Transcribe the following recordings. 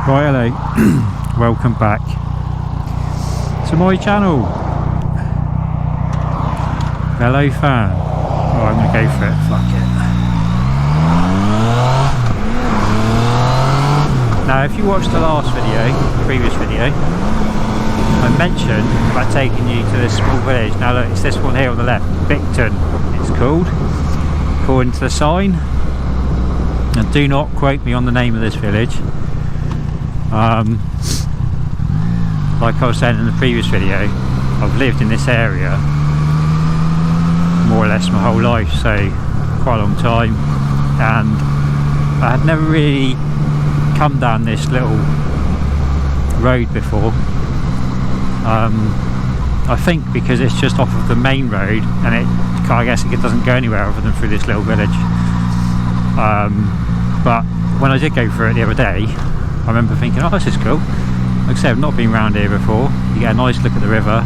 Right, hello, welcome back to my channel. Hello fan. Oh, I'm gonna go for it, fuck it. Now if you watched the last video, previous video, I mentioned about taking you to this small village. Now look, it's this one here on the left, Bicton it's called, according to the sign. And do not quote me on the name of this village. Like I was saying in the previous video, I've lived in this area more or less my whole life, so quite a long time, and I had never really come down this little road before. I think because it's just off of the main road, and I guess it doesn't go anywhere other than through this little village. But when I did go through it the other day, I remember thinking, oh, this is cool. Like I said, I've not been around here before. You get a nice look at the river.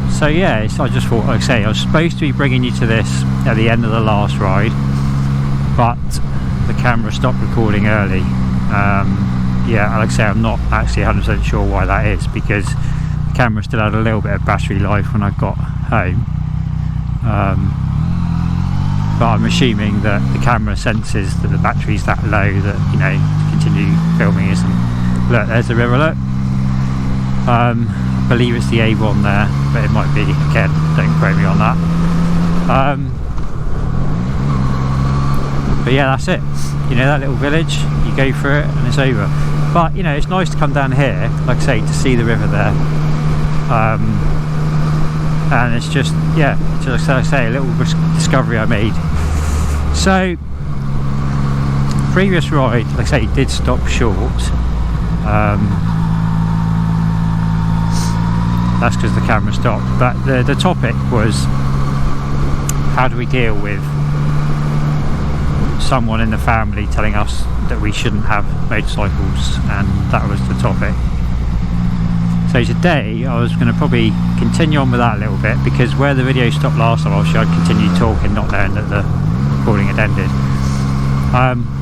So yeah, I just thought, like I say, I was supposed to be bringing you to this at the end of the last ride, but the camera stopped recording early. Yeah, like I say, I'm not actually 100% sure why that is, because the camera still had a little bit of battery life when I got home. But I'm assuming that the camera senses that the battery's that low that, you know, to continue filming isn't. Look, there's the river, look. I believe it's the Avon there, but it might be, again, don't quote me on that. But yeah, that's it. You know, that little village, you go through it and it's over. But, you know, it's nice to come down here, like I say, to see the river there. And it's just, yeah, just like I say, a little discovery I made. So previous ride, like I say, did stop short. That's because the camera stopped, but the topic was, how do we deal with someone in the family telling us that we shouldn't have motorcycles, and that was the topic. So today I was going to probably continue on with that a little bit, because where the video stopped last time, obviously I'd continued talking, not knowing that the recording had ended.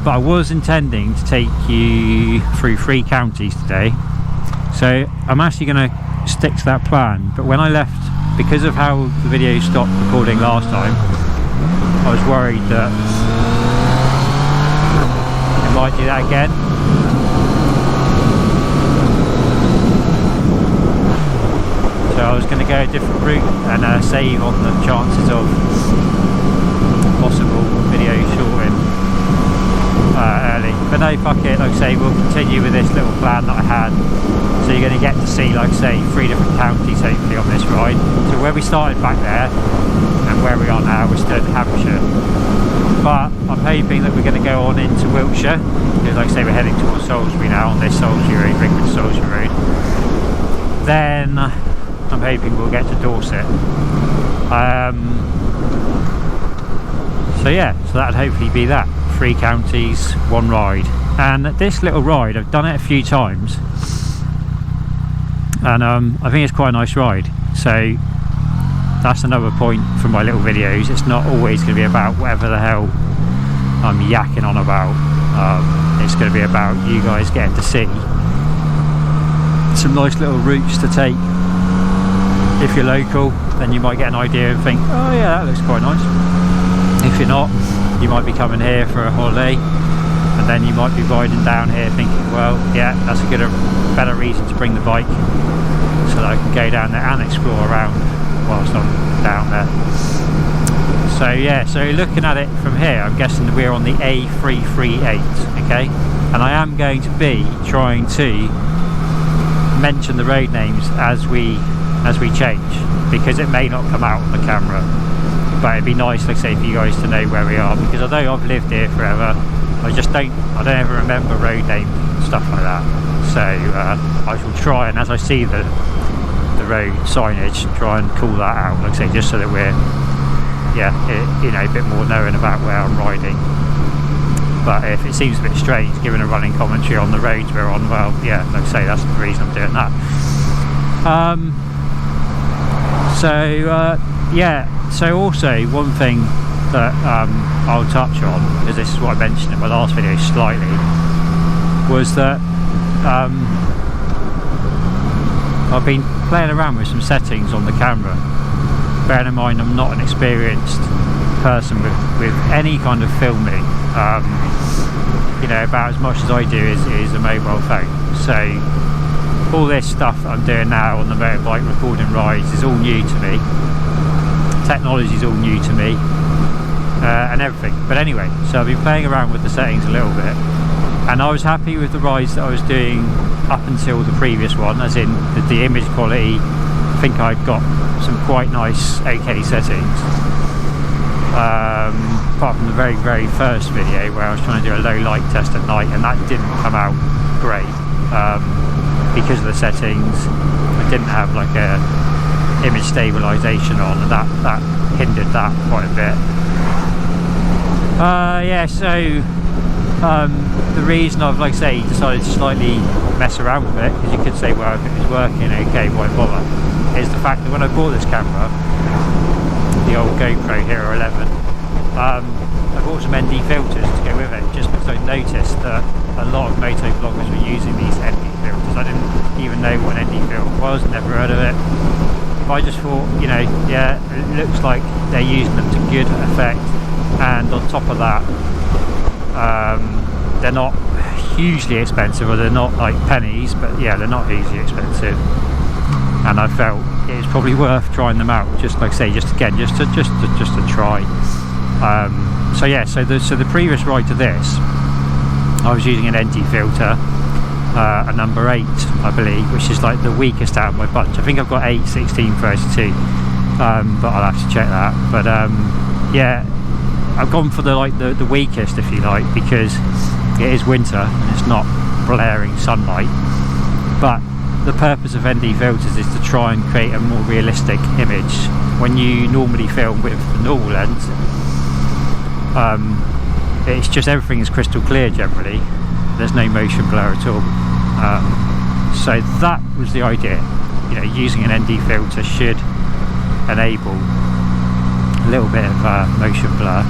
But I was intending to take you through 3 counties today, so I'm actually going to stick to that plan. But when I left, because of how the video stopped recording last time, I was worried that it might do that again. So I was going to go a different route and save on the chances of possible video shorting early. But no, fuck it, like I say, we'll continue with this little plan that I had. So you're going to get to see, like I say, 3 different counties hopefully on this ride. So where we started back there and where we are now, we're still in Hampshire. But I'm hoping that we're going to go on into Wiltshire, because like I say, we're heading towards Salisbury now on this Salisbury road, Ringwood Salisbury road. Then I'm hoping we'll get to Dorset. So yeah, so that'd hopefully be that. 3 counties, 1 ride. And this little ride, I've done it a few times, and I think it's quite a nice ride. So that's another point from my little videos. It's not always going to be about whatever the hell I'm yakking on about. It's going to be about you guys getting to see some nice little routes to take. If you're local, then you might get an idea and think, oh yeah, that looks quite nice. If you're not, you might be coming here for a holiday, and then you might be riding down here thinking, well, yeah, that's a better reason to bring the bike, so that I can go down there and explore around whilst I'm down there. So yeah, so looking at it from here, I'm guessing that we're on the A338, okay? And I am going to be trying to mention the road names as we change, because it may not come out on the camera. But it'd be nice, like I say, for you guys to know where we are, because although I've lived here forever, I don't ever remember road names and stuff like that. So I shall try, and as I see the road signage, try and call that out, like I say, just so that we're, yeah, you know, a bit more knowing about where I'm riding. But if it seems a bit strange giving a running commentary on the roads we're on, well, yeah, like I say, that's the reason I'm doing that. Yeah, so also one thing that I'll touch on, because this is what I mentioned in my last video slightly, was that I've been playing around with some settings on the camera. Bearing in mind I'm not an experienced person with any kind of filming, you know, about as much as I do is a mobile phone. So all this stuff that I'm doing now on the motorbike, recording rides, is all new to me. Technology is all new to me, and everything. But anyway, so I've been playing around with the settings a little bit, and I was happy with the rides that I was doing up until the previous one, as in the image quality. I think I'd got some quite nice OK settings, apart from the very first video where I was trying to do a low light test at night, and that didn't come out great because of the settings. I didn't have like a image stabilization on, and that hindered that quite a bit. Yeah, so the reason I've, like I say, decided to slightly mess around with it, because you could say, well, if it was working okay, why bother, is the fact that when I bought this camera, the old GoPro Hero 11, I bought some ND filters to go with it, just because I noticed that a lot of moto vloggers were using these ND filters. I didn't even know what an ND filter was, never heard of it. But I just thought, you know, yeah, it looks like they're using them to good effect, and on top of that, they're not hugely expensive, or they're not like pennies, but yeah, they're not hugely expensive, and I felt it was probably worth trying them out, just like I say, just to try. So yeah, so the previous ride to this, I was using an ND filter, a number 8 I believe, which is like the weakest out of my bunch. I think I've got 8, 16, 32, but I'll have to check that. But yeah, I've gone for the weakest, if you like, because it is winter and it's not blaring sunlight. But the purpose of ND filters is to try and create a more realistic image. When you normally film with the normal lens, it's just everything is crystal clear generally. There's no motion blur at all. So that was the idea. You know, using an ND filter should enable a little bit of motion blur.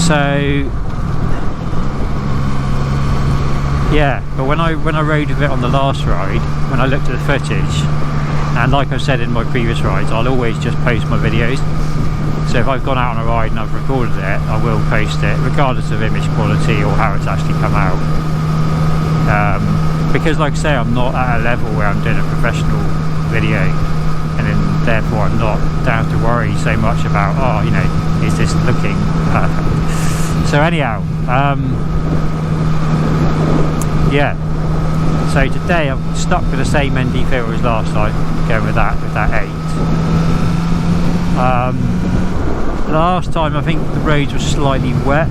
So yeah, but when I rode with it on the last ride, when I looked at the footage, and like I've said in my previous rides, I'll always just post my videos. So if I've gone out on a ride and I've recorded it, I will post it, regardless of image quality or how it's actually come out. Because like I say, I'm not at a level where I'm doing a professional video, and then therefore I don't have to worry so much about, oh, you know, is this looking perfect? So anyhow, yeah. So today I'm stuck with the same ND filter as last time, going with that 8. Last time I think the roads were slightly wet,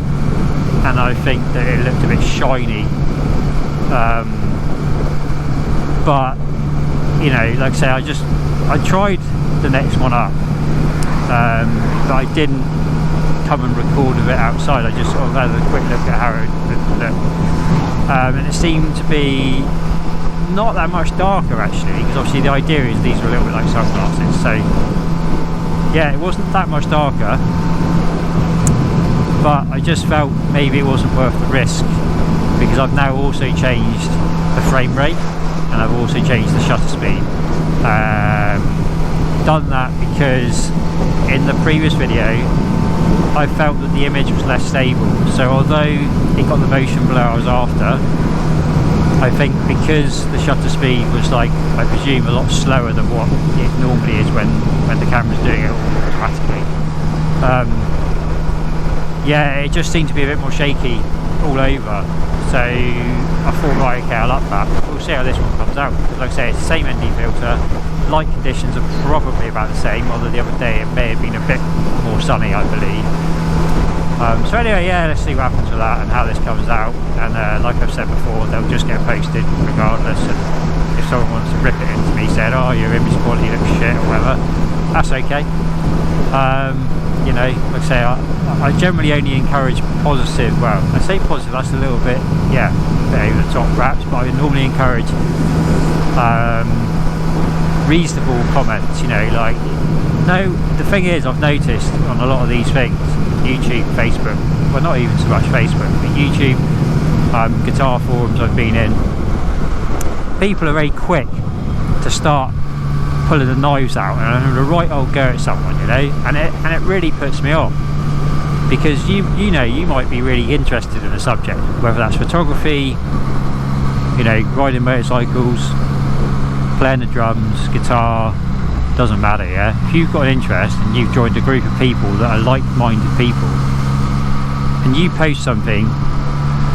and I think that it looked a bit shiny. But you know, like I say, I tried the next one up, but I didn't come and record of it outside. I just sort of had a quick look at how it looked, and it seemed to be not that much darker actually, because obviously the idea is these are a little bit like sunglasses, so yeah, it wasn't that much darker, but I just felt maybe it wasn't worth the risk, because I've now also changed the frame rate, and I've also changed the shutter speed. Done that because in the previous video I felt that the image was less stable, so although it got the motion blur I was after, I think because the shutter speed was, like, I presume a lot slower than what it normally is when the camera's doing it automatically. Yeah, it just seemed to be a bit more shaky all over. So I thought, right, okay, I'll up that. We'll see how this one comes out. Like I say, it's the same ND filter. Light conditions are probably about the same, although the other day it may have been a bit more sunny, I believe. So anyway, yeah, let's see what happens with that and how this comes out. And like I've said before, they'll just get posted regardless. And if someone wants to rip it into me saying, oh, your image quality looks shit or whatever, that's okay. You know, like I say, I generally only encourage positive, well, I say positive, that's a little bit, yeah, a bit over the top perhaps, but I normally encourage reasonable comments, you know, like, no, the thing is, I've noticed on a lot of these things, YouTube, Facebook, well, not even so much Facebook, but YouTube, guitar forums I've been in, people are very quick to start pulling the knives out and having a right old go at someone, you know, and it really puts me off, because you know, you might be really interested in a subject, whether that's photography, you know, riding motorcycles, playing the drums, guitar, doesn't matter, yeah. If you've got an interest and you've joined a group of people that are like-minded people, and you post something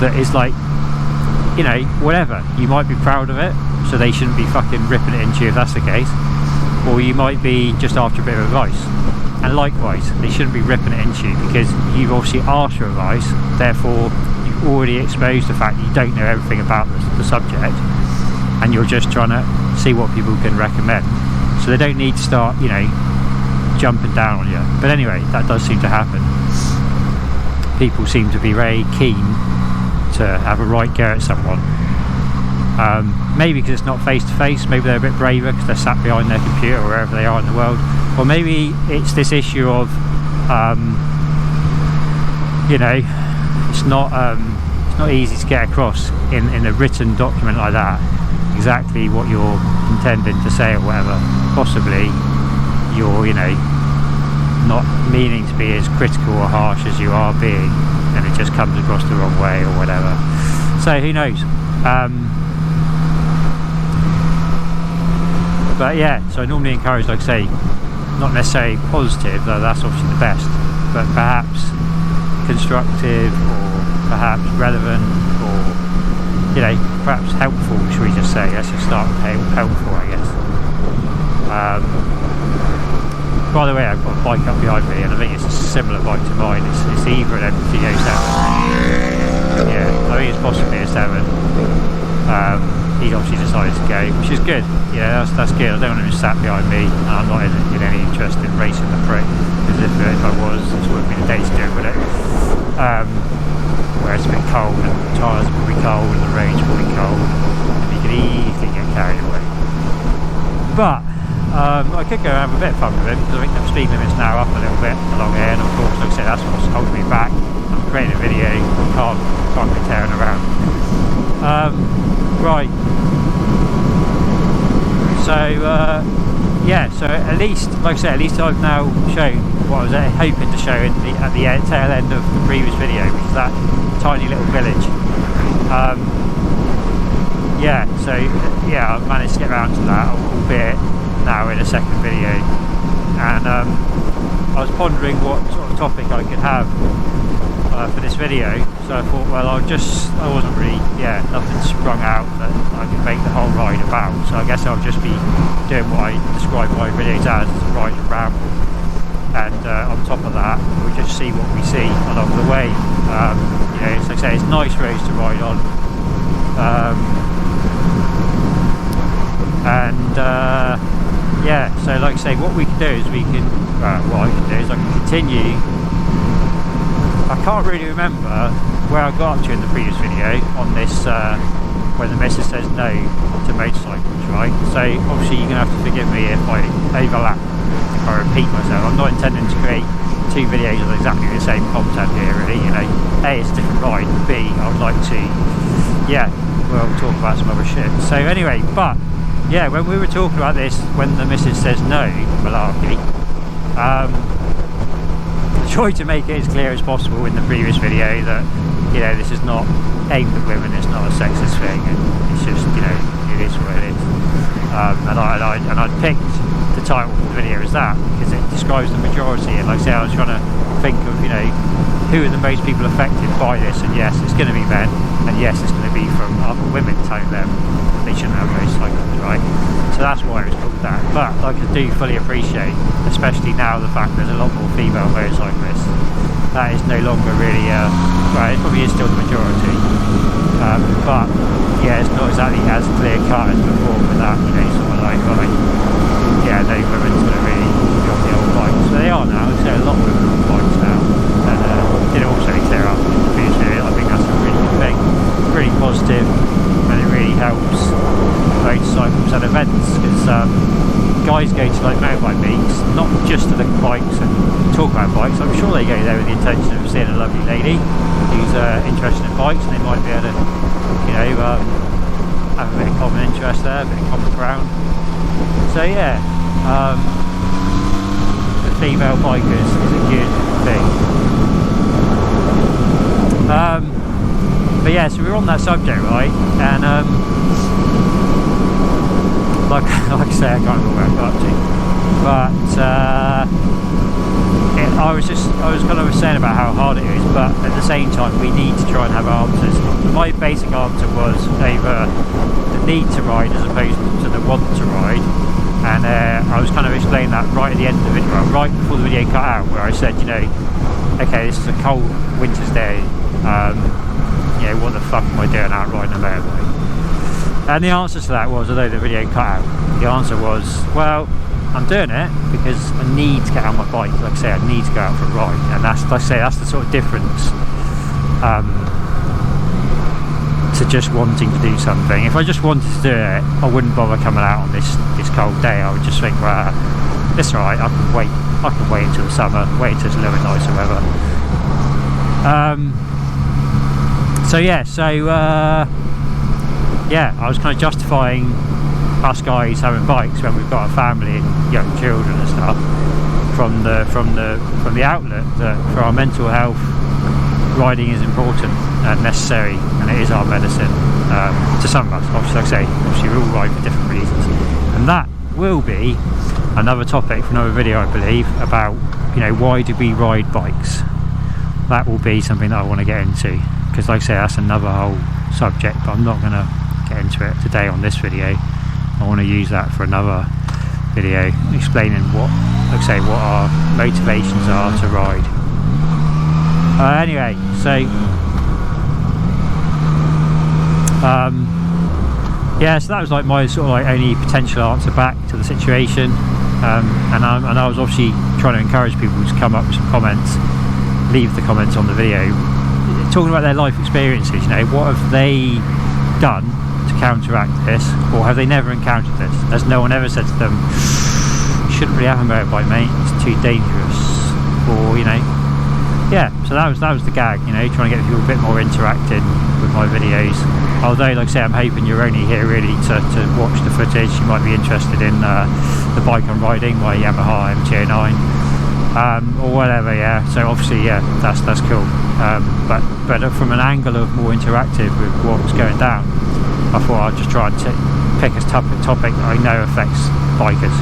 that is like, you know, whatever, you might be proud of it, so they shouldn't be fucking ripping it into you if that's the case, or you might be just after a bit of advice, and likewise, they shouldn't be ripping it into you, because you've obviously asked for advice, therefore you've already exposed the fact that you don't know everything about the subject, and you're just trying to see what people can recommend, so they don't need to start, you know, jumping down on you. But anyway, that does seem to happen. People seem to be very keen to have a right go at someone. Maybe because it's not face to face, maybe they're a bit braver because they're sat behind their computer or wherever they are in the world, or maybe it's this issue of, you know, it's not easy to get across in a written document like that exactly what you're intending to say or whatever. Possibly you're, you know, not meaning to be as critical or harsh as you are being, and it just comes across the wrong way or whatever. So who knows? But yeah, so I normally encourage, like I say, not necessarily positive, though that's obviously the best, but perhaps constructive, or perhaps relevant, or, you know, perhaps helpful, should we just say. Let's just start with helpful, I guess. By the way, I've got a bike up behind me, and I think it's a similar bike to mine. It's either an MT-09. Yeah, I think it's possibly a 7. He's obviously decided to go, which is good. Yeah, that's good. I don't want him to sat behind me, and I'm not in any interest in racing the prick, because if I was, this wouldn't be the day to do it, would it? Where it's a bit cold, and the tyres will be cold, and the roads will be cold, and you can easily get carried away. But I could go and have a bit of fun with it, because I think the speed limit's now up a little bit along here, and of course, like I said, that's what's holding me back. I'm creating a video, can't be tearing around. Right. So yeah, so at least, like I said, at least I've now shown what I was hoping to show at the tail end of the previous video, which is that tiny little village. Yeah, so yeah, I've managed to get around to that, albeit now in a second video, and I was pondering what sort of topic I could have for this video, so I thought, well, I wasn't really, nothing sprung out that I could make the whole ride about, so I guess I'll just be doing what I describe my videos as a ride and ramble, and on top of that, we'll just see what we see along the way. You know, so like I say, it's nice roads to ride on, and yeah, so like I say, what we can do is what I can do is I can continue. I can't really remember where I got up to in the previous video on this, when the message says no to motorcycles, right? So obviously you're going to have to forgive me if I overlap, if I repeat myself. I'm not intending to create 2 videos of exactly the same content here, really, you know. A, it's a different ride, B, I would like to, we'll talk about some other shit. So anyway, but yeah, when we were talking about this, when the message says no, malarkey, try to make it as clear as possible in the previous video that, you know, this is not aimed at women, it's not a sexist thing, and it's just, you know, it is what it is. And I picked the title of the video as that because it describes the majority, and like I say, I was trying to think of, you know, who are the most people affected by this, and yes, it's going to be men, and yes, it's going to be from other women telling them they shouldn't have motorcycles, right? So that's why it was called that. But like, I do fully appreciate, especially now, the fact there's a lot more female motorcyclists. That is no longer really, well, it probably is still the majority, but yeah, it's not exactly as clear cut as before with that, you know, sort of like, right, yeah, no women's going to really be on the old bikes. So they are now, so a lot of women on bikes now, and it also clear up in the future. I think that's a really good thing, really positive, and it really helps motorcycles and events, because guys go to like motorbike meets, not just to look at bikes and talk about bikes. I'm sure they go there with the intention of seeing and a lovely lady who's interested in bikes, and they might be able to, you know, have a bit of common interest there, a bit of common ground. So yeah, the female bikers is a good thing. But yeah, so we were on that subject, right? And like I say, I can't remember where I got to, but I was kind of saying about how hard it is, but at the same time we need to try and have answers. My basic answer was either the need to ride as opposed to the want to ride, and I was kind of explaining that right at the end of the video, right before the video cut out, where I said, you know, okay, this is a cold winter's day, you know, what the fuck am I doing out riding a motorbike? And the answer to that was, although the video cut out, the answer was, well, I'm doing it because I need to get on my bike. Like I say, I need to go out for a ride, and that's, like I say, that's the sort of difference to just wanting to do something. If I just wanted to do it, I wouldn't bother coming out on this cold day. I would just think, well, it's alright, I can wait until the summer, wait until it's a little bit nicer weather. Yeah, I was kind of justifying us guys having bikes when we've got a family and young children and stuff from the outlet that for our mental health, riding is important and necessary, and it is our medicine to some of us. Obviously, like I say, obviously we all ride for different reasons, and that will be another topic for another video, I believe, about, you know, why do we ride bikes. That will be something that I want to get into, because like I say, that's another whole subject, but I'm not going to get into it today on this video. I want to use that for another video, explaining what, like I say, what our motivations are to ride. Anyway, so yeah, so that was like my sort of like only potential answer back to the situation, and I was obviously trying to encourage people to come up with some comments, leave the comments on the video, talking about their life experiences. You know, what have they done to counteract this, or have they never encountered this? Has no one ever said to them, you shouldn't really have a motorbike, mate, it's too dangerous? Or, you know, yeah, so that was the gag, you know, trying to get people a bit more interacting with my videos. Although, like I say, I'm hoping you're only here really to watch the footage. You might be interested in the bike I'm riding, my Yamaha MT-09, or whatever. Yeah, so obviously, yeah, that's cool. But from an angle of more interactive with what was going down, I thought I'd just try and pick a topic that I know affects bikers.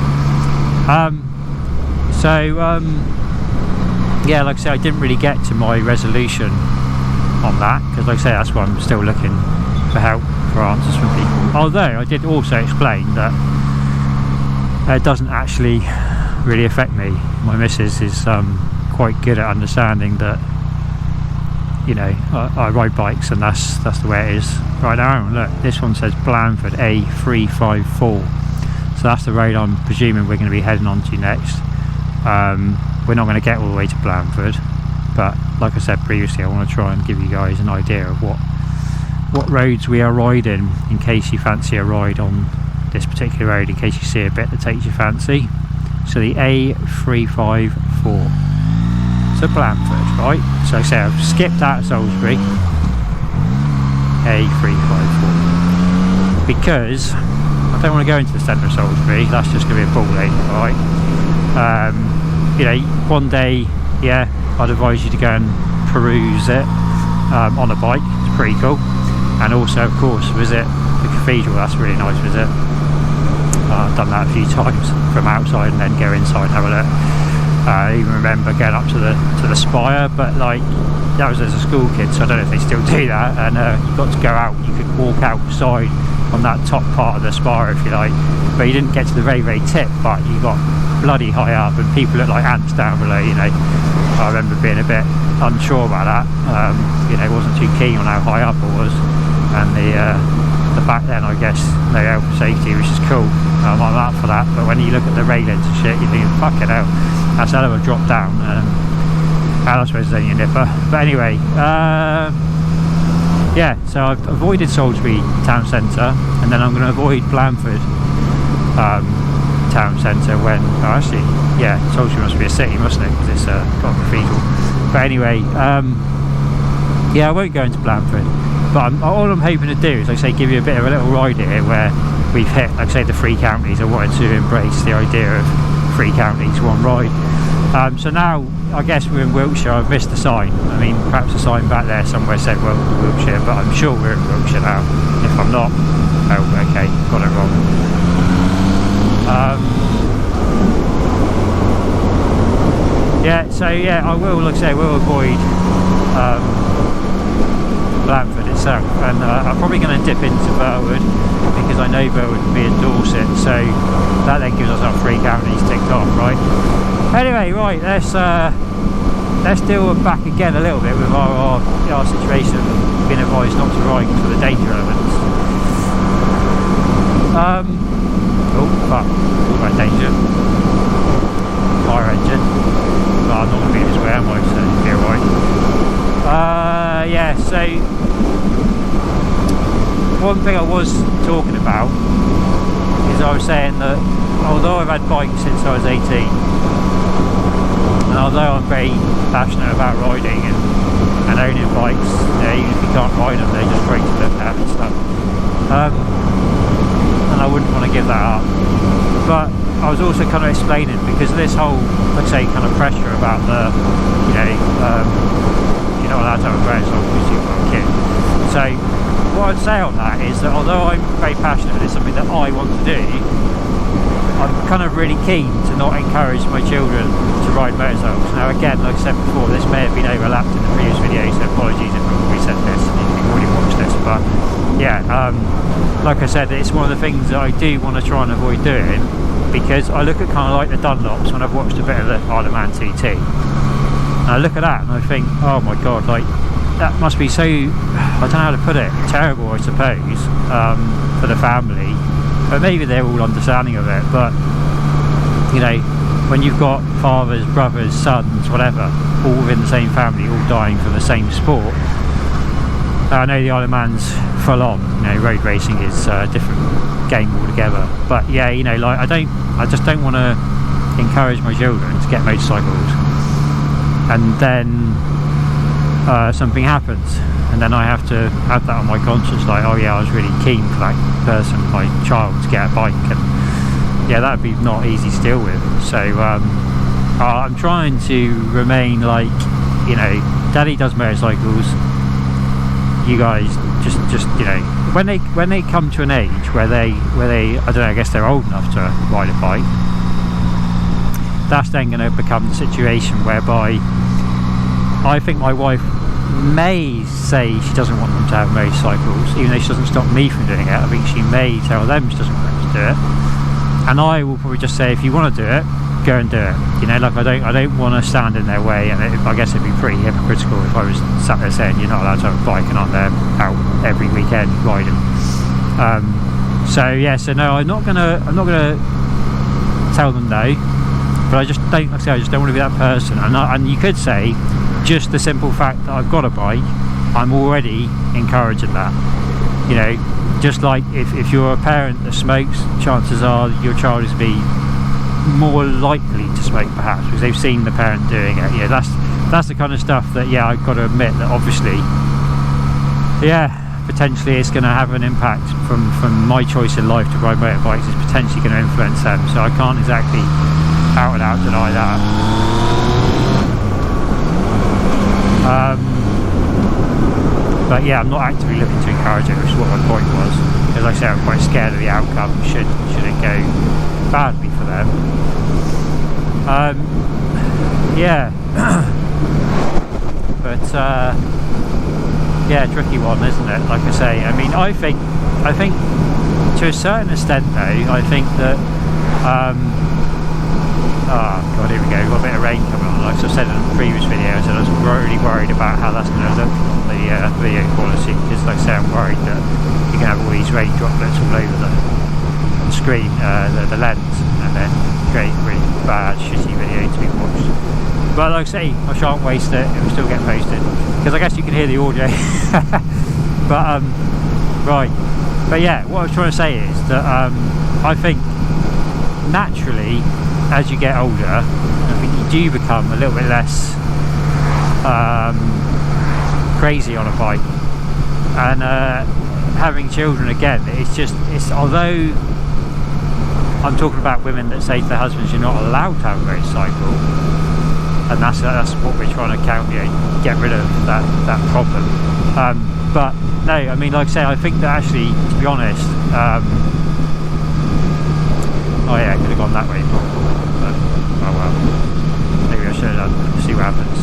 Yeah, like I say, I didn't really get to my resolution on that, because like I say, that's why I'm still looking for help, for answers from people. Although I did also explain that it doesn't actually really affect me. My missus is quite good at understanding that, you know, I ride bikes, and that's the way it is. Right now, look, this one says Blandford A354, so that's the road I'm presuming we're going to be heading on to next. We're not going to get all the way to Blandford, but like I said previously, I want to try and give you guys an idea of what roads we are riding, in case you fancy a ride on this particular road, in case you see a bit that takes your fancy. So the A354, so Blandford, right? So like I say, I've skipped out of Salisbury, A354, because I don't want to go into the centre of Salisbury. That's just going to be a ball ache, right? You know, one day, yeah, I'd advise you to go and peruse it on a bike. It's pretty cool. And also, of course, visit the cathedral. That's a really nice visit. I've done that a few times from outside, and then go inside and have a look. I even remember going up to the spire, but like that was as a school kid, so I don't know if they still do that. And you got to go out. You could walk outside on that top part of the spire, if you like, but you didn't get to the very, very tip. But you got bloody high up, and people look like ants down below. You know, I remember being a bit unsure about that. You know, wasn't too keen on how high up it was, and the back then, I guess, no health and safety, which is cool. I'm up for that. But when you look at the railings and shit, you think, fucking hell, that's a hell of a drop down. I suppose it's only a nipper. But anyway, yeah, so I've avoided Salisbury town centre, and then I'm going to avoid Blandford town centre when, oh actually, yeah, Salisbury must be a city, mustn't it, because it's got a cathedral. But anyway, yeah, I won't go into Blandford, but all I'm hoping to do is, like I say, give you a bit of a little ride here where we've hit, like I say, the 3 counties. I wanted to embrace the idea of 3 counties, 1 ride. So now, I guess we're in Wiltshire. I've missed the sign. I mean, perhaps a sign back there somewhere said welcome to Wiltshire, but I'm sure we're in Wiltshire now. If I'm not, oh, okay, got it wrong. Yeah, so yeah, I will, like I say, I will avoid Blandford itself, and I'm probably going to dip into Burwood, because I know Burwood will be in Dorset, so that then gives us our 3 counties ticked off, right? Anyway, right, let's deal back again a little bit with our situation. Being advised not to ride for the danger elements. Oh fuck, talk about danger. Fire engine. But I'm not going to be this way, am I? So it'll be alright. Yeah, so one thing I was talking about is I was saying that although I've had bikes since I was 18, and although I'm very passionate about riding and owning bikes, you know, even if you can't ride them, they're just great to look at and stuff. And I wouldn't want to give that up. But I was also kind of explaining, because of this whole, let's say, kind of pressure about the, you know, you're not allowed to have a motorcycle because you've got a kid. So what I'd say on that is that although I'm very passionate and it's something that I want to do, I'm kind of really keen to not encourage my children to ride motorcycles. Now again, like I said before, this may have been overlapped in the previous video, so apologies if we said this and you've already watched this, but yeah, like I said, it's one of the things that I do want to try and avoid doing, because I look at kind of like the Dunlops when I've watched a bit of the Isle of Man TT, and I look at that and I think, oh my god, like that must be so, I don't know how to put it, terrible I suppose, for the family. But maybe they're all understanding of it, but you know, when you've got fathers, brothers, sons, whatever, all within the same family, all dying for the same sport. I know the Isle of Man's full on, you know, road racing is a different game altogether, but yeah, you know, like I just don't want to encourage my children to get motorcycles and then something happens, and then I have to have that on my conscience, like, oh yeah, I was really keen for that person, my child, to get a bike, and yeah, that would be not easy to deal with. So I'm trying to remain like, you know, Daddy does motorcycles, you guys just you know, when they come to an age where they I don't know, I guess they're old enough to ride a bike, that's then going to become the situation whereby I think my wife may say she doesn't want them to have motorcycles, even though she doesn't stop me from doing it. I think she may tell them she doesn't want them to do it, and I will probably just say, if you want to do it, go and do it. You know, like I don't want to stand in their way, and I guess it'd be pretty hypocritical if I was sat there saying you're not allowed to have a bike and I'm there out every weekend riding. So yeah, so no, I'm not gonna tell them no, but I just don't, like I say, I just don't want to be that person. And you could say, just the simple fact that I've got a bike, I'm already encouraging that. You know, just like if you're a parent that smokes, chances are your child is be more likely to smoke, perhaps because they've seen the parent doing it. Yeah, that's the kind of stuff that, yeah, I've got to admit that obviously, yeah, potentially it's going to have an impact from my choice in life to ride motorbikes is potentially going to influence them, so I can't exactly out and out deny that. But yeah, I'm not actively looking to encourage it, which is what my point was, because like I say, I'm quite scared of the outcome should it go badly for them. Yeah. But yeah, tricky one, isn't it? Like I say, I mean, I think to a certain extent though, I think that oh god, here we go, we've got a bit of rain coming on. Like I said in the previous video, I said I was really worried about how that's going to look on the video quality, because like I say, I'm worried that you can have all these rain droplets all over the screen, the lens, and then create a really bad, shitty video to be watched. But like I say, I shan't waste it, it will still get posted, because I guess you can hear the audio. But right, but yeah, what I was trying to say is that I think naturally, as you get older, I think you do become a little bit less crazy on a bike. And having children, again, it's although I'm talking about women that say to their husbands you're not allowed to have a motorcycle, and that's what we're trying to get rid of that problem. But no, I mean, like I say, I think that actually, to be honest, oh yeah, I could have gone that way, but oh well, maybe I should have done, see what happens.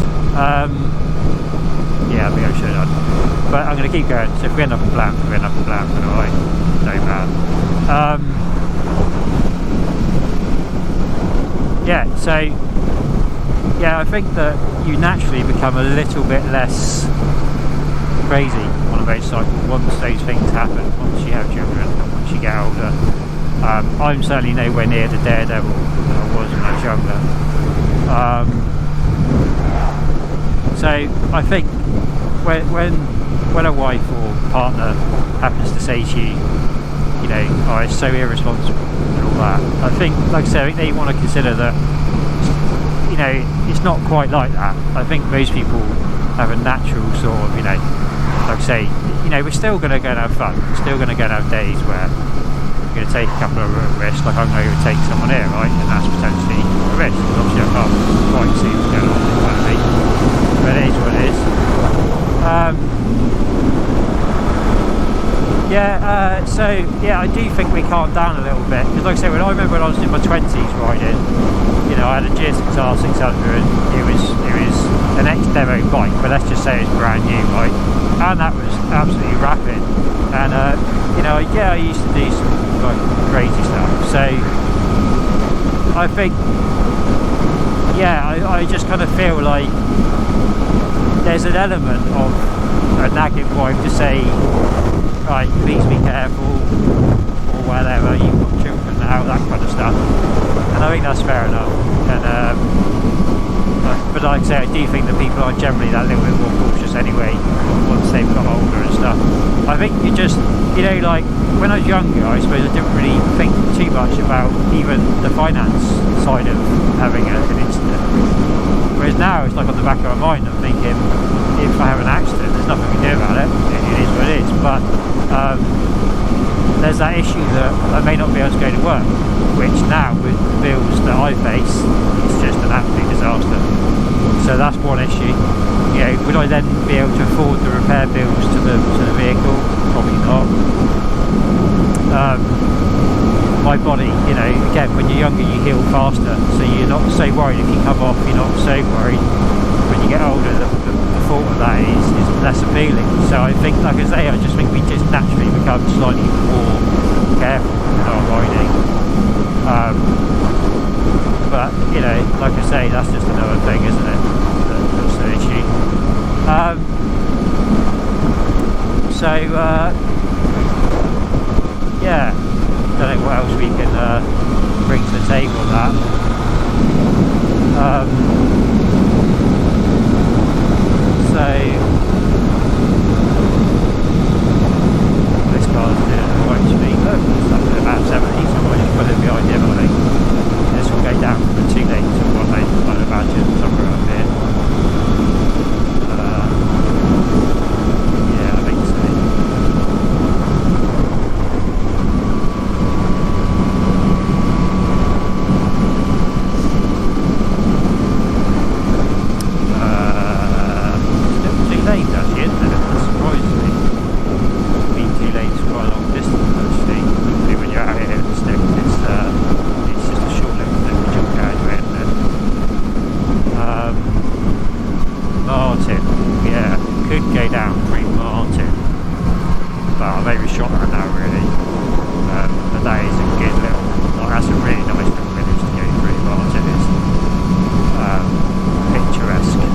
Yeah, maybe I should have done, but I'm going to keep going. So if we end up in Blanford, we end up in Blanford, alright, no bad. Yeah, so yeah, I think that you naturally become a little bit less crazy on a motorcycle once those things happen, once you have children and once you get older. I'm certainly nowhere near the daredevil that I was when I was younger. So I think when a wife or partner happens to say to you, you know, oh, it's so irresponsible and all that, I think, like I said, I think they want to consider that, you know, it's not quite like that. I think most people have a natural sort of, you know, like I say, you know, we're still going to go and have fun. We're still going to go and have days where we're going to take a couple of risks, like I'm going to take someone here, right? And that's potentially a risk, because obviously I can't quite see what's going on in front of me. But it is what it is. So yeah, I do think we calmed down a little bit, because like I say, when I remember when I was in my 20s riding, you know, I had a GS6R 600. It was an ex-demo bike, but let's just say it's brand new, right? And that was absolutely rapid. And you know, yeah, I used to do some like crazy stuff. So I think, yeah, I just kind of feel like there's an element of a nagging wife to say, right, please be careful, or whatever, you've got children now, that kind of stuff. And I think that's fair enough. And but like I say, I do think that people are generally that little bit more cautious anyway once they've got older and stuff. I think you just, you know, like when I was younger, I suppose I didn't really think too much about even the finance side of having an incident. Whereas now it's like on the back of my mind, I'm thinking, if I have an accident, there's nothing we can do about it. It is what it is. But there's that issue that I may not be able to go to work, which now with the bills that I face, it's just an absolute disaster. So that's one issue. You know, would I then be able to afford the repair bills to the vehicle? Probably not. My body, you know, again, when you're younger you heal faster, so you're not so worried if you come off, you're not so worried. When you get older, the thought of that is less appealing. So I think, like I say, I just think we just naturally become slightly more careful with our riding. But, you know, like I say, that's just another thing, isn't it? That's the issue. Yeah, don't know what else we can bring to the table on that. This car's doing alright speed. Look, it's up to about 70, so I might just put it behind him, I think. This will go down from 2 lanes to 1 lane, I'd imagine, somewhere up here. Yeah, I think so. Still 2 lanes actually, isn't it? That surprises me. Being 2 lanes for quite a long distance actually. Hopefully when you're out here in the stick, it's just a short little jump carriageway, isn't it? Martin, yeah, could go down through Martin, but I'm overshot that now really. But that is a good little, like, that's a really nice little village to go through. Martin is picturesque.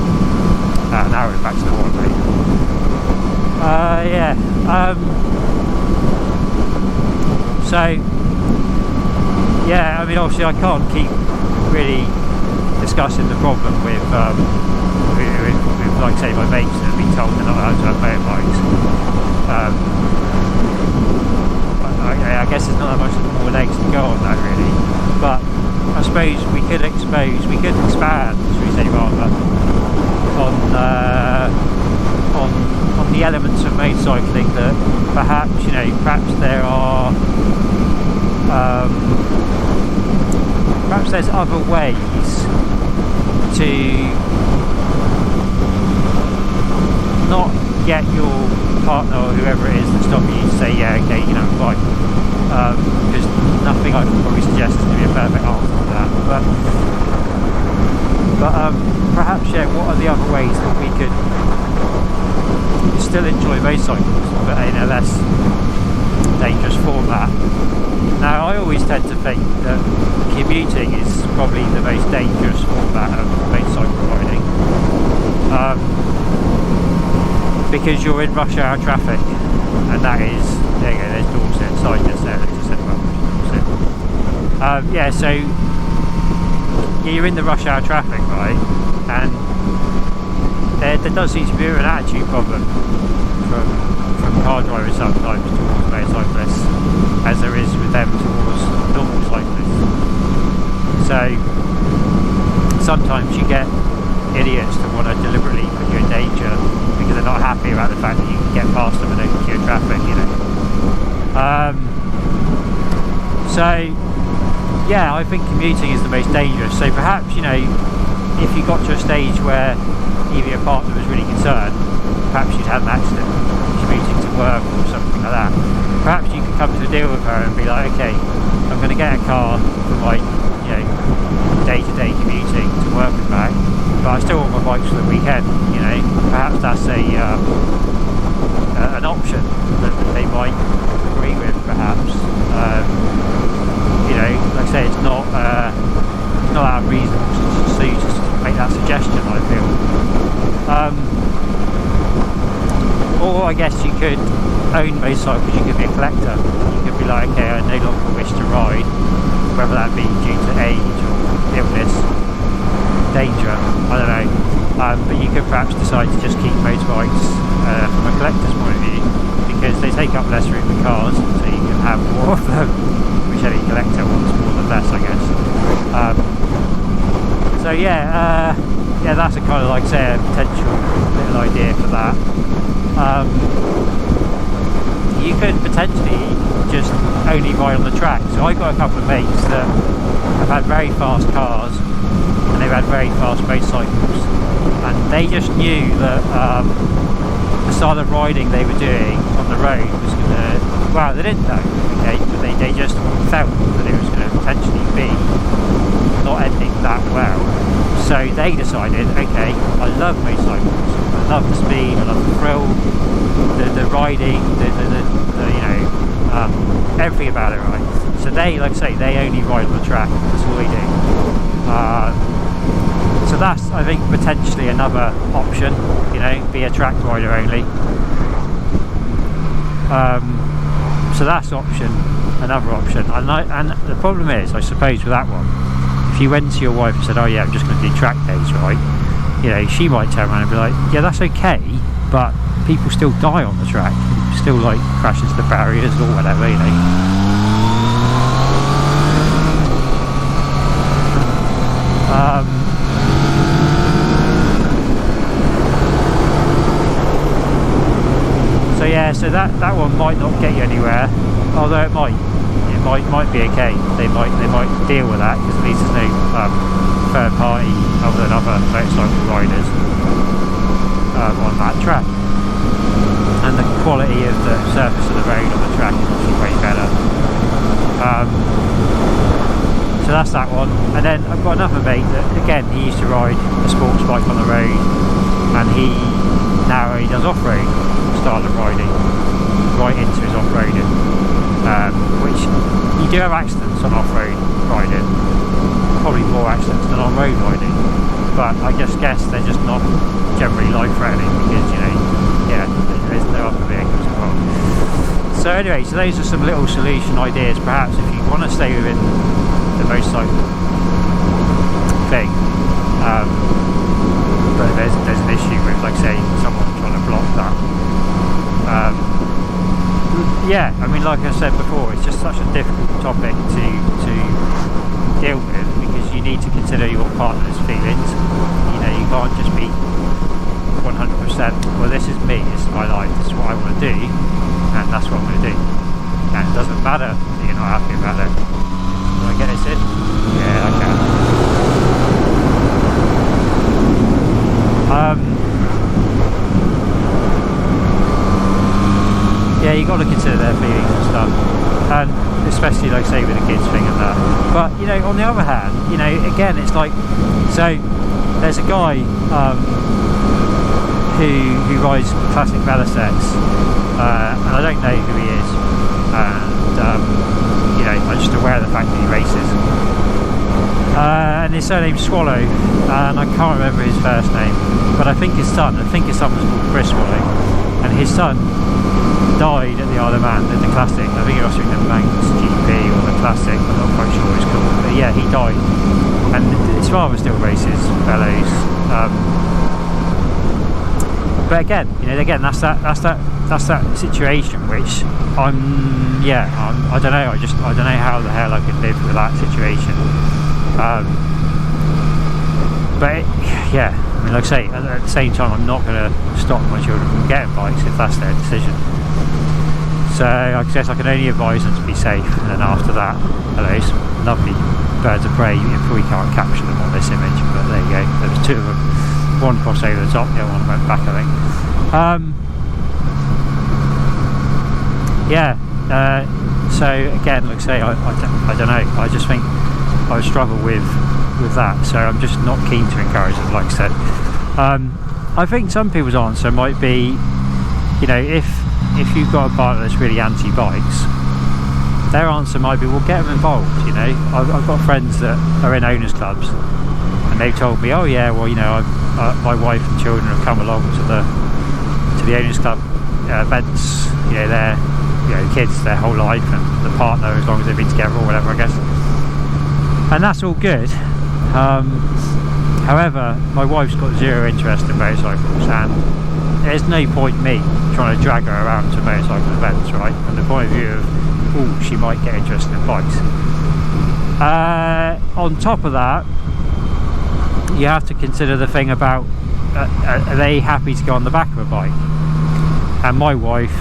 Now we're back to the one lane. Yeah. So yeah, I mean, obviously I can't keep really discussing the problem with like say my mates that have been told they're not allowed to have motorbikes. I guess there's not that much more legs to go on that really, but I suppose we could expand, should we say rather, on the elements of motorcycling that perhaps there are perhaps there's other ways to not get your partner or whoever it is to stop you to say, yeah, okay, fine, because nothing I can probably suggest is going to be a perfect answer to that, but perhaps, what are the other ways that we could still enjoy motorcycles but in a less dangerous format? Now, I always tend to think that commuting is probably the most dangerous format of motorcycle riding, because you're in rush hour traffic, and that is, there you go, there's Dorset, so I just said Dorset. So you're in the rush hour traffic, right, and there does seem to be an attitude problem from car drivers sometimes towards motorcyclists, as there is with them towards normal cyclists. So sometimes you get idiots that want to deliberately put you in danger because they're not happy about the fact that you can get past them and open to your traffic, I think commuting is the most dangerous. So perhaps, if you got to a stage where either your partner was really concerned, perhaps you'd had an accident commuting to work or something like that, perhaps you could come to a deal with her and be like, okay, I'm going to get a car for my day-to-day commuting to work and back, but I still want my bikes for the weekend. Perhaps that's an option that they might agree with, perhaps. Like I say, it's not unreasonable to just make that suggestion, I feel. Or I guess you could own motorcycles, you could be a collector. You could be like, okay, I no longer wish to ride, whether that be due to age or illness, danger, I don't know. But you could perhaps decide to just keep motorbikes from a collector's point of view, because they take up less room than cars, so you can have more of them, which any collector wants more than less, I guess. That's a kind of, like, say, a potential little idea for that. You could potentially just only ride on the track. So I've got a couple of mates that have had very fast cars and they've had very fast motorcycles, and they just knew that the style of riding they were doing on the road was going to, well, they didn't know, okay, but they just felt that it was going to potentially be not ending that well. So they decided, okay, I love motorcycles, I love the speed, I love the thrill, the riding, everything about it, right? So they, like I say, they only ride on the track, that's all they do. So that's, I think, potentially another option, be a track rider only. So that's another option. And the problem is, I suppose, with that one, if you went to your wife and said, oh yeah, I'm just going to do track days, right? She might turn around and be like, yeah, that's okay, but people still die on the track, still like crash into the barriers or whatever, So that one might not get you anywhere, although it might be okay. They might deal with that, because at least there's no third party other than other motorcycle riders on that track, and the quality of the surface of the road on the track is actually way better. So that's that one. And then I've got another mate that, again, he used to ride a sports bike on the road, and now he does off-road style of riding, right into his off-roading, which you do have accidents on off-road riding, probably more accidents than on road riding, but I just guess they're just not generally life-threatening, because there's no other vehicles involved. So anyway, so those are some little solution ideas, perhaps, if you want to stay within the motorcycle thing, but there's an issue with, like, say, someone trying to block that. I mean, like I said before, it's just such a difficult topic to deal with, because you need to consider your partner's feelings. You can't just be 100%, well, this is me, this is my life, this is what I want to do, and that's what I'm going to do. And it doesn't matter that you're not happy about it. Can I get this in? Yeah, I can. Yeah, you got to consider their feelings and stuff, and especially, like, say, with the kids thing and that. But, you know, on the other hand, you know, again, it's like, so there's a guy who rides classic Velosets, and I don't know who he is, and you know, I'm just aware of the fact that he races, and his surname's Swallow, and I can't remember his first name, but I think his son was called Chris Swallow, and his son died at the Isle of Man at the Classic. I think it was the Manx GP or the Classic, I'm not quite sure what it's called, but yeah, he died, and his father still races Velos. But again, you know, that's that situation which I don't know. I don't know how the hell I could live with that situation. But yeah, I mean, like I say, at the same time, I'm not going to stop my children from getting bikes if that's their decision. So I guess I can only advise them to be safe, and then after that, hello, some lovely birds of prey. You probably can't capture them on this image, but there you go. There was two of them. One crossed over the top, the other one went back, I think. So again, like I say, I don't know. I just think I would struggle with that. So I'm just not keen to encourage them, like I said. I think some people's answer might be, you know, if you've got a partner that's really anti-bikes, their answer might be, well, get them involved. You know, I've got friends that are in owners clubs, and they've told me, oh yeah, well, you know, my wife and children have come along to the owners club events. You know, they're, you know, kids their whole life, and the partner as long as they've been together or whatever, I guess. And that's all good. However, my wife's got zero interest in motorcycles, and there's no point me trying to drag her around to motorcycle events, right? From the point of view of, oh, she might get interested in bikes. On top of that, you have to consider the thing about, are they happy to go on the back of a bike? And my wife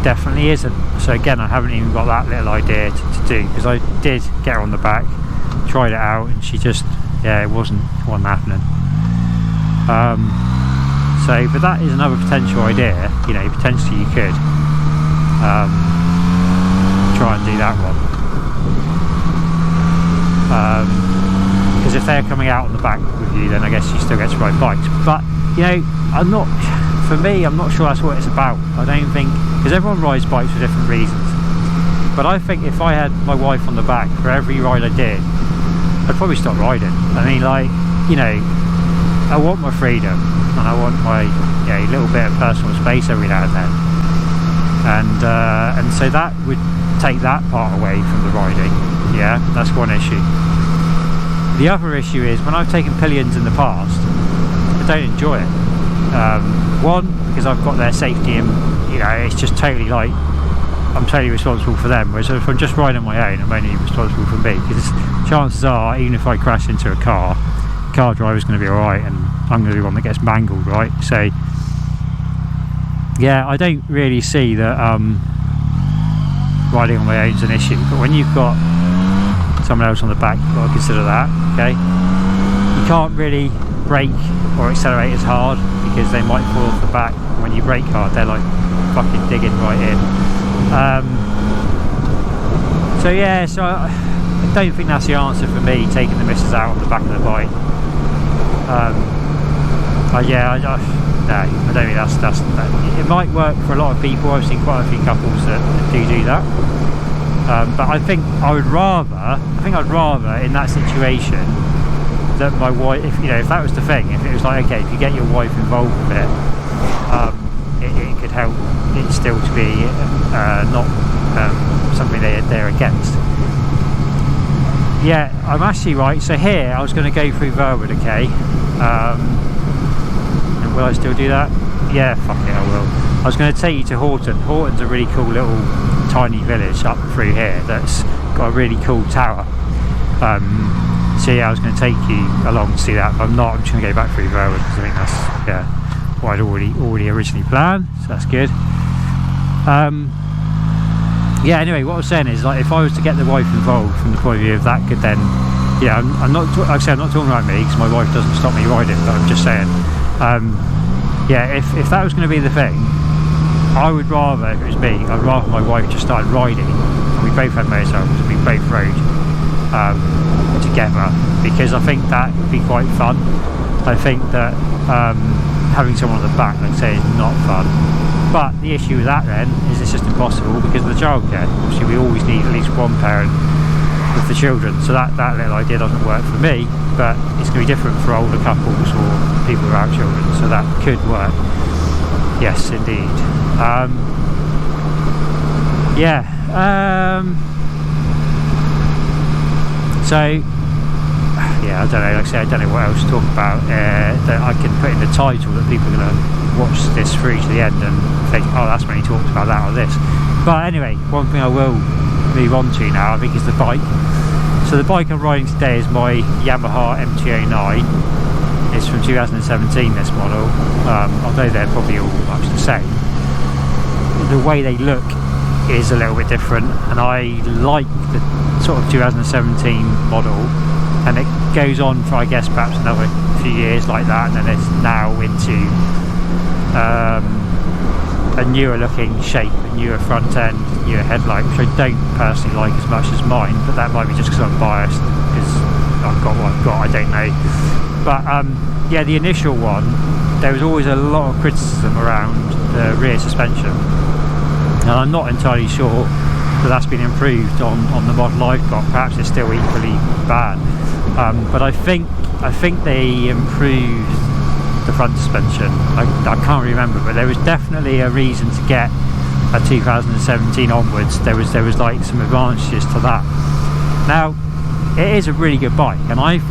definitely isn't. So again, I haven't even got that little idea to do, because I did get her on the back, tried it out, and she just, yeah, it wasn't happening. But that is another potential idea. You know, potentially you could try and do that one, because if they're coming out on the back with you, then I guess you still get to ride bikes. But you know, I'm not sure that's what it's about. I don't think, because everyone rides bikes for different reasons, but I think if I had my wife on the back for every ride I did, I'd probably stop riding. I mean, like, you know, I want my freedom, and I want my, you know, little bit of personal space every now and then, and so that would take that part away from the riding. Yeah, that's one issue. The other issue is, when I've taken pillions in the past, I don't enjoy it. One, because I've got their safety, and you know, it's just totally like, I'm totally responsible for them, whereas if I'm just riding my own, I'm only responsible for me, because chances are, even if I crash into a car, the car driver's going to be alright, and I'm going to be the one that gets mangled, right? So yeah, I don't really see that riding on my own is an issue, but when you've got someone else on the back, you've got to consider that. Okay, you can't really brake or accelerate as hard, because they might fall off the back. When you brake hard, they're like fucking digging right in. So yeah, so I don't think that's the answer for me, taking the missus out on the back of the bike. No, I don't think that's it might work for a lot of people. I've seen quite a few couples that do that. But I think I'd rather in that situation that my wife, if that was the thing, if it was like, okay, if you get your wife involved with it, it could help it still to be not something they're against. Yeah, I'm actually right. So here I was going to go through Verwood, okay, and will I still do that? Yeah, fuck it, I will. I was going to take you to Horton. Horton's a really cool little tiny village up through here that's got a really cool tower. So yeah, I was going to take you along to see that, but I'm not. I'm just going to go back through Verwood, because I think that's, yeah, what I'd already originally planned, so that's good. Yeah, anyway, what I was saying is, like, if I was to get the wife involved from the point of view of that could then, yeah, I'm not, like I say, I'm not talking about me, because my wife doesn't stop me riding, but I'm just saying, yeah, if that was going to be the thing, I would rather, if it was me, I'd rather my wife just started riding, and we both had motorcycles, we both rode together, because I think that would be quite fun. I think that having someone on the back, like I say, is not fun. But the issue with that then is it's just impossible because of the childcare. Obviously we always need at least one parent with the children, so that little idea doesn't work for me, but it's going to be different for older couples or people without children, so that could work. Yes, indeed. Yeah. So yeah, I don't know, like I say, I don't know what else to talk about that I can put in the title that people are going to watch this through to the end and think, oh, that's when he talked about that or this. But anyway, one thing I will move on to now, I think, is the bike. So the bike I'm riding today is my Yamaha MT-09. It's from 2017, this model, although they're probably all much the same. The way they look is a little bit different, and I like the sort of 2017 model, and it goes on for, I guess, perhaps another few years like that, and then it's now into a newer looking shape, a newer front end, newer headlight, which I don't personally like as much as mine, but that might be just because I'm biased, because I've got what I've got, I don't know. But yeah, the initial one, there was always a lot of criticism around the rear suspension, and I'm not entirely sure that that's been improved on the model I've got. Perhaps it's still equally bad, but I think they improved the front suspension. I can't remember, but there was definitely a reason to get a 2017 onwards. There was like some advantages to that. Now it is a really good bike, and I've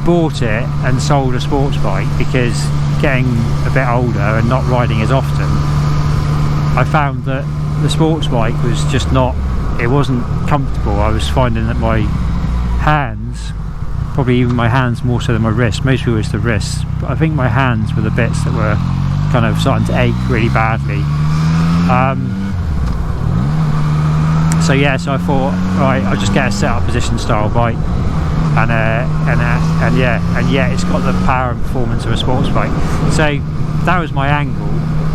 bought it and sold a sports bike because getting a bit older and not riding as often, I found that the sports bike was just not, it wasn't comfortable. I was finding that my hands, probably even my hands more so than my wrists, most people it's the wrists, but I think my hands were the bits that were kind of starting to ache really badly. So yeah, so I thought, right, I'll just get a set-up position style bike, and yeah, it's got the power and performance of a sports bike. So that was my angle,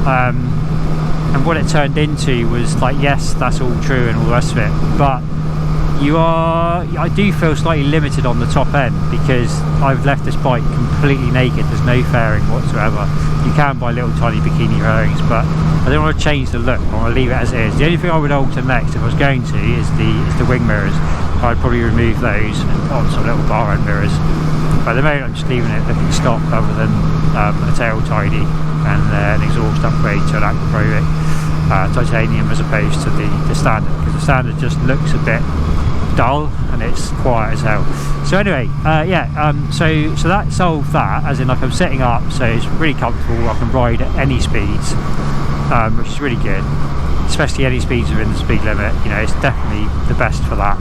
and what it turned into was like, yes, that's all true and all the rest of it, but I do feel slightly limited on the top end because I've left this bike completely naked. There's no fairing whatsoever. You can buy little tiny bikini fairings, but I don't want to change the look. I want to leave it as it is. The only thing I would alter next, if I was going to, is the wing mirrors. I'd probably remove those and put on some little bar end mirrors. But at the moment I'm just leaving it looking stock, other than a tail tidy and an exhaust upgrade to an acrylic titanium as opposed to the standard, because the standard just looks a bit dull and it's quiet as hell. So anyway, so that solved that, as in, like, I'm setting up so it's really comfortable. I can ride at any speeds, which is really good, especially any speeds within the speed limit. You know, it's definitely the best for that.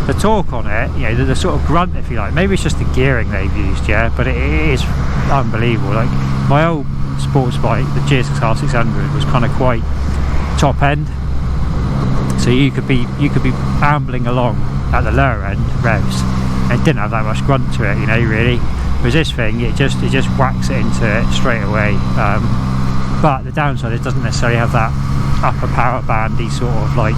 The torque on it, you know, the sort of grunt, if you like, maybe it's just the gearing they've used, yeah, but it is unbelievable. Like my old sports bike, the GSXR 600, was kind of quite top end, so you could be ambling along at the lower end revs and it didn't have that much grunt to it, you know, really. Whereas this thing, it just whacks it into it straight away. But the downside, it doesn't necessarily have that upper power bandy sort of, like,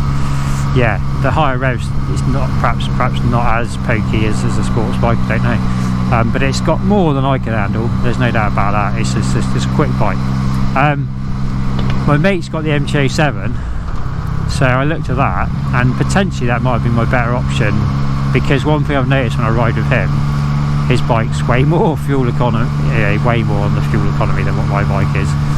yeah, the higher revs, it's not perhaps not as pokey as a sports bike, I don't know. But it's got more than I can handle, there's no doubt about that. It's just a quick bike. My mate's got the MT-07, so I looked at that, and potentially that might have been my better option, because one thing I've noticed when I ride with him, his bike's way more fuel economy, way more on the fuel economy than what my bike is.